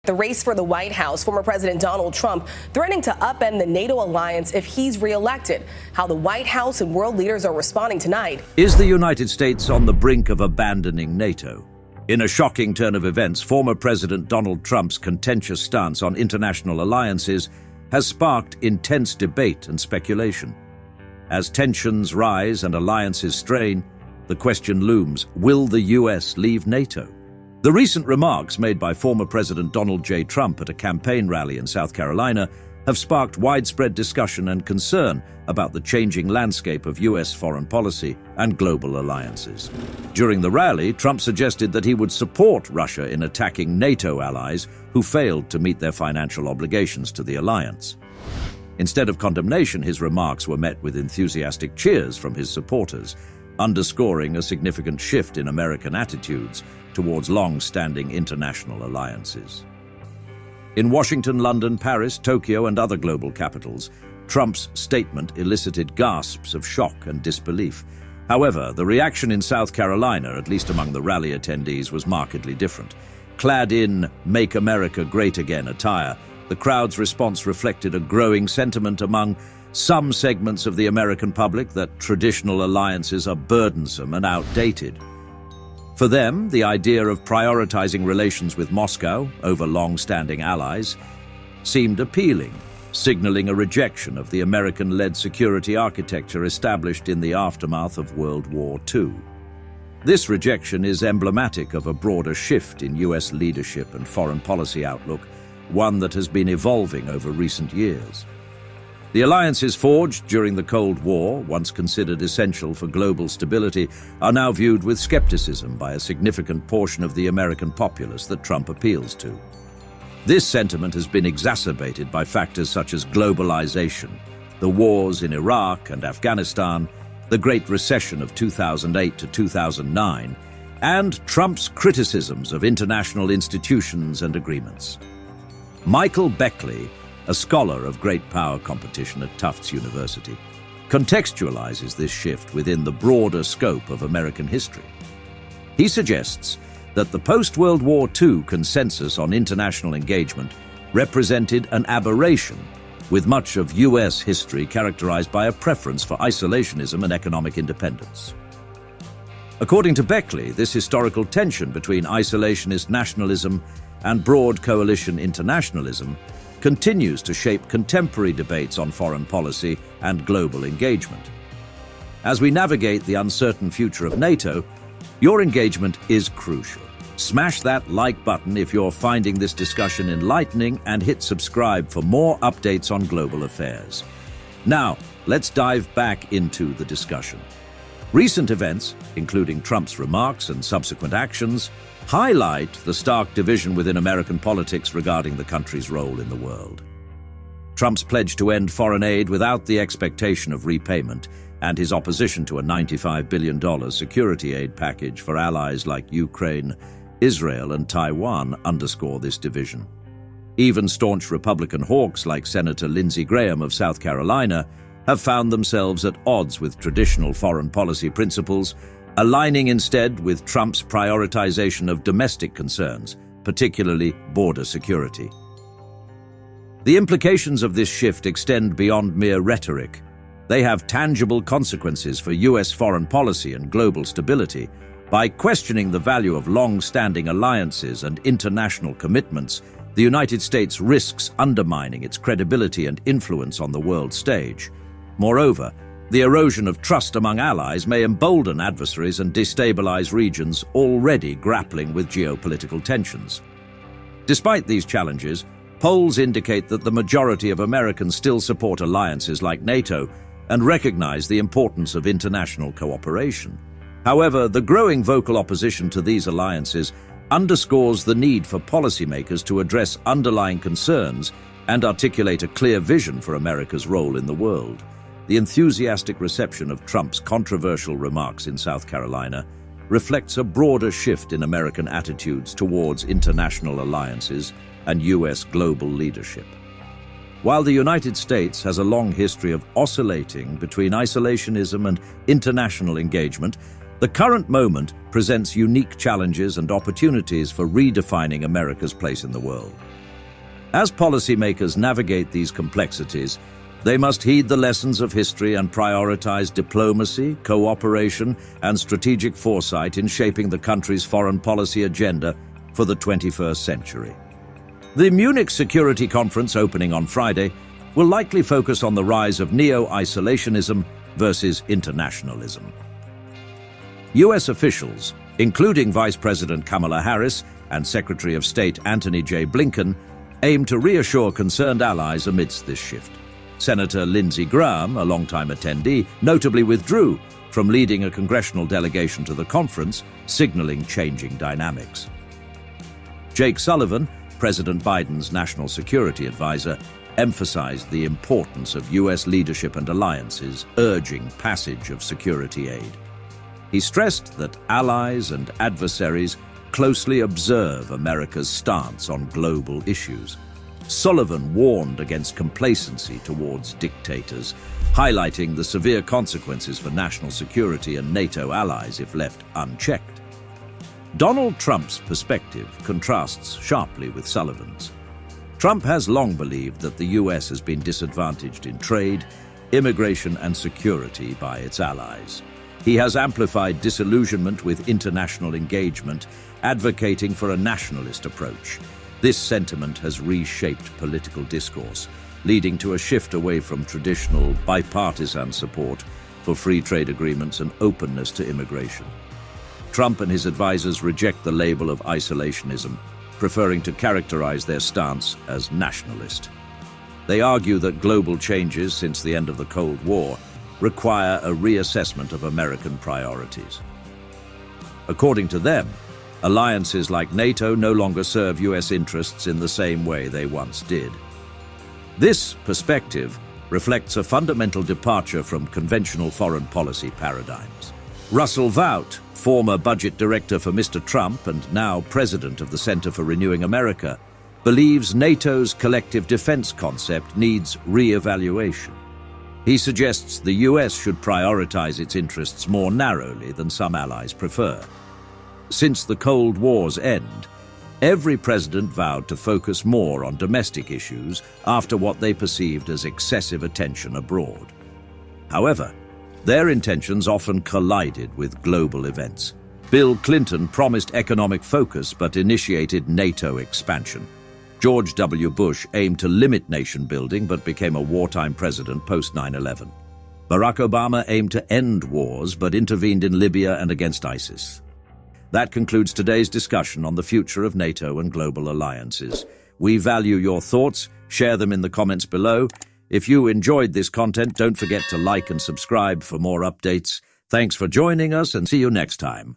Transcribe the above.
The race for the White House, former President Donald Trump threatening to upend the NATO alliance if he's reelected. How the White House and world leaders are responding tonight. Is the United States on the brink of abandoning NATO? In a shocking turn of events, former President Donald Trump's contentious stance on international alliances has sparked intense debate and speculation. As tensions rise and alliances strain, the question looms, will the US leave NATO? The recent remarks made by former President Donald J. Trump at a campaign rally in South Carolina have sparked widespread discussion and concern about the changing landscape of US foreign policy and global alliances. During the rally, Trump suggested that he would support Russia in attacking NATO allies who failed to meet their financial obligations to the alliance. Instead of condemnation, his remarks were met with enthusiastic cheers from his supporters, underscoring a significant shift in American attitudes towards long-standing international alliances. In Washington, London, Paris, Tokyo, and other global capitals, Trump's statement elicited gasps of shock and disbelief. However, the reaction in South Carolina, at least among the rally attendees, was markedly different. Clad in "Make America Great Again" attire, the crowd's response reflected a growing sentiment among some segments of the American public that traditional alliances are burdensome and outdated. For them, the idea of prioritizing relations with Moscow over long-standing allies seemed appealing, signaling a rejection of the American-led security architecture established in the aftermath of World War II. This rejection is emblematic of a broader shift in US leadership and foreign policy outlook, one that has been evolving over recent years. The alliances forged during the Cold War, once considered essential for global stability, are now viewed with skepticism by a significant portion of the American populace that Trump appeals to. This sentiment has been exacerbated by factors such as globalization, the wars in Iraq and Afghanistan, the Great Recession of 2008 to 2009, and Trump's criticisms of international institutions and agreements. Michael Beckley, a scholar of great power competition at Tufts University, contextualizes this shift within the broader scope of American history. He suggests that the post-World War II consensus on international engagement represented an aberration, with much of US history characterized by a preference for isolationism and economic independence. According to Beckley, this historical tension between isolationist nationalism and broad coalition internationalism continues to shape contemporary debates on foreign policy and global engagement. As we navigate the uncertain future of NATO, your engagement is crucial. Smash that like button if you're finding this discussion enlightening, and hit subscribe for more updates on global affairs. Now, let's dive back into the discussion. Recent events, including Trump's remarks and subsequent actions, highlight the stark division within American politics regarding the country's role in the world. Trump's pledge to end foreign aid without the expectation of repayment and his opposition to a $95 billion security aid package for allies like Ukraine, Israel, and Taiwan underscore this division. Even staunch Republican hawks like Senator Lindsey Graham of South Carolina have found themselves at odds with traditional foreign policy principles, aligning instead with Trump's prioritization of domestic concerns, particularly border security. The implications of this shift extend beyond mere rhetoric. They have tangible consequences for US foreign policy and global stability. By questioning the value of long-standing alliances and international commitments, the United States risks undermining its credibility and influence on the world stage. Moreover, the erosion of trust among allies may embolden adversaries and destabilize regions already grappling with geopolitical tensions. Despite these challenges, polls indicate that the majority of Americans still support alliances like NATO and recognize the importance of international cooperation. However, the growing vocal opposition to these alliances underscores the need for policymakers to address underlying concerns and articulate a clear vision for America's role in the world. The enthusiastic reception of Trump's controversial remarks in South Carolina reflects a broader shift in American attitudes towards international alliances and US global leadership. While the United States has a long history of oscillating between isolationism and international engagement, the current moment presents unique challenges and opportunities for redefining America's place in the world. As policymakers navigate these complexities, they must heed the lessons of history and prioritize diplomacy, cooperation, and strategic foresight in shaping the country's foreign policy agenda for the 21st century. The Munich Security Conference, opening on Friday, will likely focus on the rise of neo-isolationism versus internationalism. U.S. officials, including Vice President Kamala Harris and Secretary of State Antony J. Blinken, aim to reassure concerned allies amidst this shift. Senator Lindsey Graham, a longtime attendee, notably withdrew from leading a congressional delegation to the conference, signaling changing dynamics. Jake Sullivan, President Biden's national security advisor, emphasized the importance of U.S. leadership and alliances, urging passage of security aid. He stressed that allies and adversaries closely observe America's stance on global issues. Sullivan warned against complacency towards dictators, highlighting the severe consequences for national security and NATO allies if left unchecked. Donald Trump's perspective contrasts sharply with Sullivan's. Trump has long believed that the U.S. has been disadvantaged in trade, immigration, and security by its allies. He has amplified disillusionment with international engagement, advocating for a nationalist approach. This sentiment has reshaped political discourse, leading to a shift away from traditional bipartisan support for free trade agreements and openness to immigration. Trump and his advisors reject the label of isolationism, preferring to characterize their stance as nationalist. They argue that global changes since the end of the Cold War require a reassessment of American priorities. According to them, alliances like NATO no longer serve U.S. interests in the same way they once did. This perspective reflects a fundamental departure from conventional foreign policy paradigms. Russell Vought, former budget director for Mr. Trump and now president of the Center for Renewing America, believes NATO's collective defense concept needs re-evaluation. He suggests the U.S. should prioritize its interests more narrowly than some allies prefer. Since the Cold War's end, every president vowed to focus more on domestic issues after what they perceived as excessive attention abroad. However, their intentions often collided with global events. Bill Clinton promised economic focus but initiated NATO expansion. George W. Bush aimed to limit nation building but became a wartime president post 9/11. Barack Obama aimed to end wars but intervened in Libya and against ISIS. That concludes today's discussion on the future of NATO and global alliances. We value your thoughts. Share them in the comments below. If you enjoyed this content, don't forget to like and subscribe for more updates. Thanks for joining us and see you next time.